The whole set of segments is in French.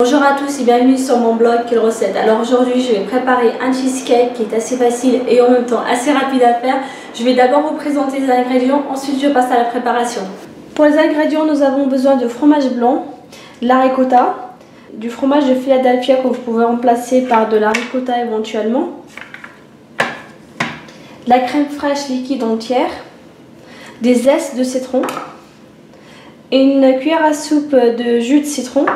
Bonjour à tous et bienvenue sur mon blog Quelle recette. Alors aujourd'hui je vais préparer un cheesecake qui est assez facile et en même temps assez rapide à faire. Je vais d'abord vous présenter les ingrédients, ensuite je passe à la préparation. Pour les ingrédients, nous avons besoin de fromage blanc, de la ricotta, du fromage de Philadelphia que vous pouvez remplacer par de la ricotta éventuellement, de la crème fraîche liquide entière, des zestes de citron, une cuillère à soupe de jus de citron,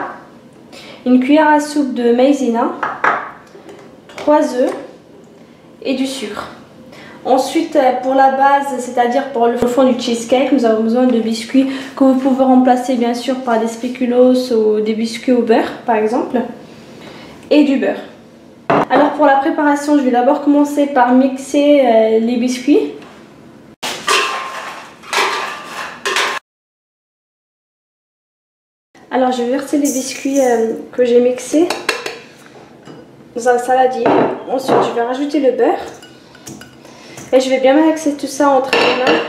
une cuillère à soupe de maïzena, 3 œufs et du sucre. Ensuite, pour la base, c'est-à-dire pour le fond du cheesecake, nous avons besoin de biscuits que vous pouvez remplacer bien sûr par des spéculoos ou des biscuits au beurre par exemple, et du beurre. Alors pour la préparation, je vais d'abord commencer par mixer les biscuits. Alors je vais verser les biscuits que j'ai mixés dans un saladier. Ensuite je vais rajouter le beurre. Et je vais bien mixer tout ça entre les mains.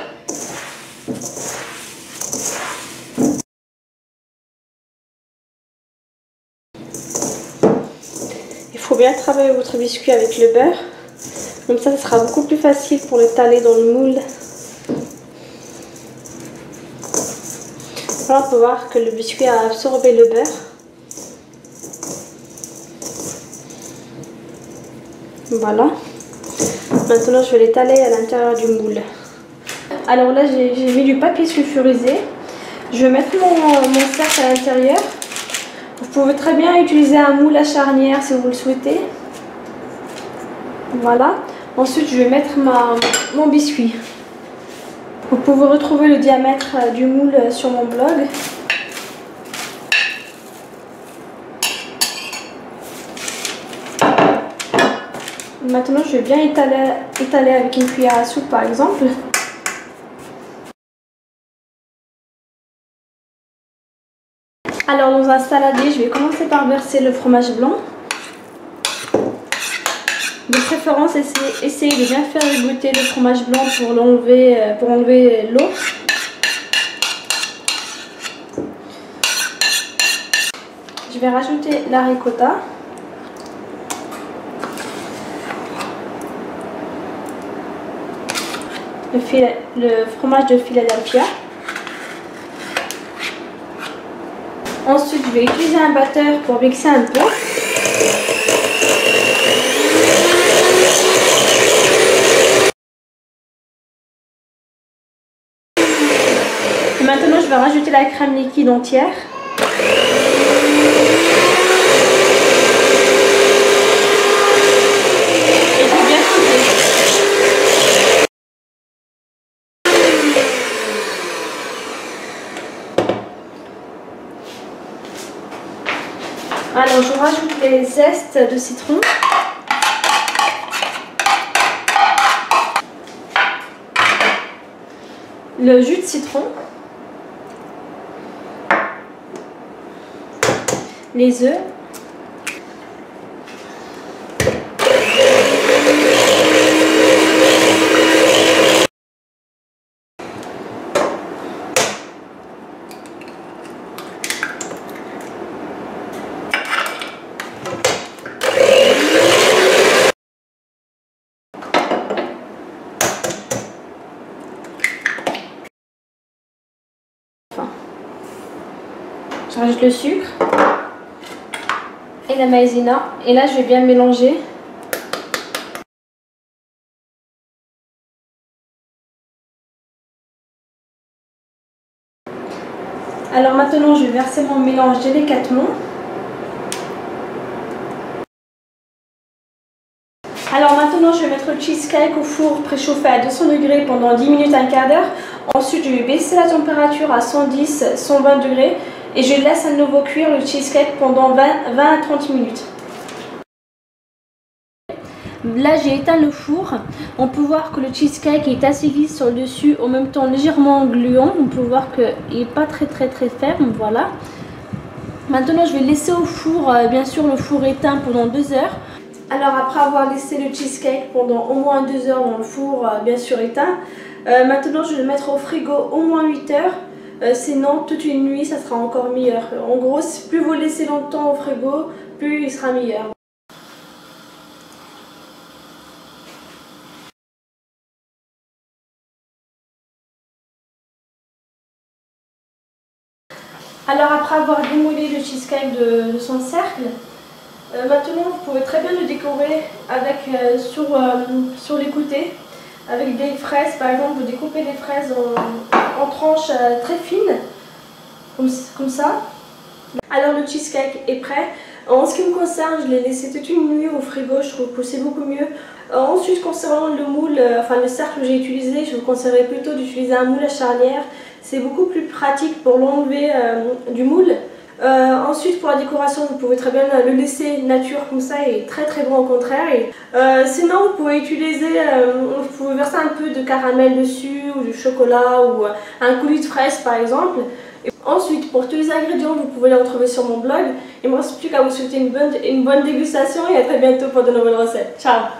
Il faut bien travailler votre biscuit avec le beurre. Comme ça, ce sera beaucoup plus facile pour l'étaler dans le moule. Voilà, on peut voir que le biscuit a absorbé le beurre. Voilà. Maintenant, je vais l'étaler à l'intérieur du moule. Alors là, j'ai mis du papier sulfurisé. Je vais mettre mon cercle à l'intérieur. Vous pouvez très bien utiliser un moule à charnière si vous le souhaitez. Voilà. Ensuite, je vais mettre mon biscuit. Vous pouvez retrouver le diamètre du moule sur mon blog. Maintenant, je vais bien étaler avec une cuillère à soupe par exemple. Alors dans un saladier, je vais commencer par verser le fromage blanc. De préférence, essayez de bien faire égoutter le fromage blanc pour enlever l'eau. Je vais rajouter la ricotta. Le fromage de Philadelphia. Ensuite, je vais utiliser un batteur pour mixer un peu. Et maintenant, je vais rajouter la crème liquide entière. Et je vais bien fouetter. Alors, je rajoute les zestes de citron. Le jus de citron. Les œufs. Je rajoute le sucre et la maïzena et là je vais bien mélanger. Alors maintenant je vais verser mon mélange délicatement. Alors maintenant je vais mettre le cheesecake au four préchauffé à 200 degrés pendant 10 minutes, un quart d'heure. Ensuite je vais baisser la température à 110-120 degrés. Et je laisse à nouveau cuire le cheesecake pendant 20 à 30 minutes. Là j'ai éteint le four. On peut voir que le cheesecake est assez lisse sur le dessus, en même temps légèrement gluant. On peut voir qu'il n'est pas très ferme. Voilà. Maintenant je vais laisser au four, bien sûr le four éteint pendant 2 heures. Alors après avoir laissé le cheesecake pendant au moins 2 heures dans le four, bien sûr éteint, maintenant je vais le mettre au frigo au moins 8 heures. Sinon, toute une nuit, ça sera encore meilleur. En gros, plus vous le laissez longtemps au frigo, plus il sera meilleur. Alors après avoir démoulé le cheesecake de son cercle, maintenant vous pouvez très bien le décorer avec, sur les côtés avec des fraises. Par exemple, vous découpez les fraises en tranches très fines, comme ça. Alors le cheesecake est prêt. En ce qui me concerne, je l'ai laissé toute une nuit au frigo, je trouve que c'est beaucoup mieux. Ensuite, concernant le moule, enfin le cercle que j'ai utilisé, je vous conseillerais plutôt d'utiliser un moule à charnière. C'est beaucoup plus pratique pour l'enlever du moule. Ensuite, pour la décoration, vous pouvez très bien le laisser nature comme ça, et très très bon au contraire. Sinon, vous pouvez utiliser, vous pouvez verser un peu de caramel dessus, ou du chocolat, ou un coulis de fraise par exemple. Ensuite, pour tous les ingrédients, vous pouvez les retrouver sur mon blog. Il ne me reste plus qu'à vous souhaiter une bonne dégustation et à très bientôt pour de nouvelles recettes. Ciao!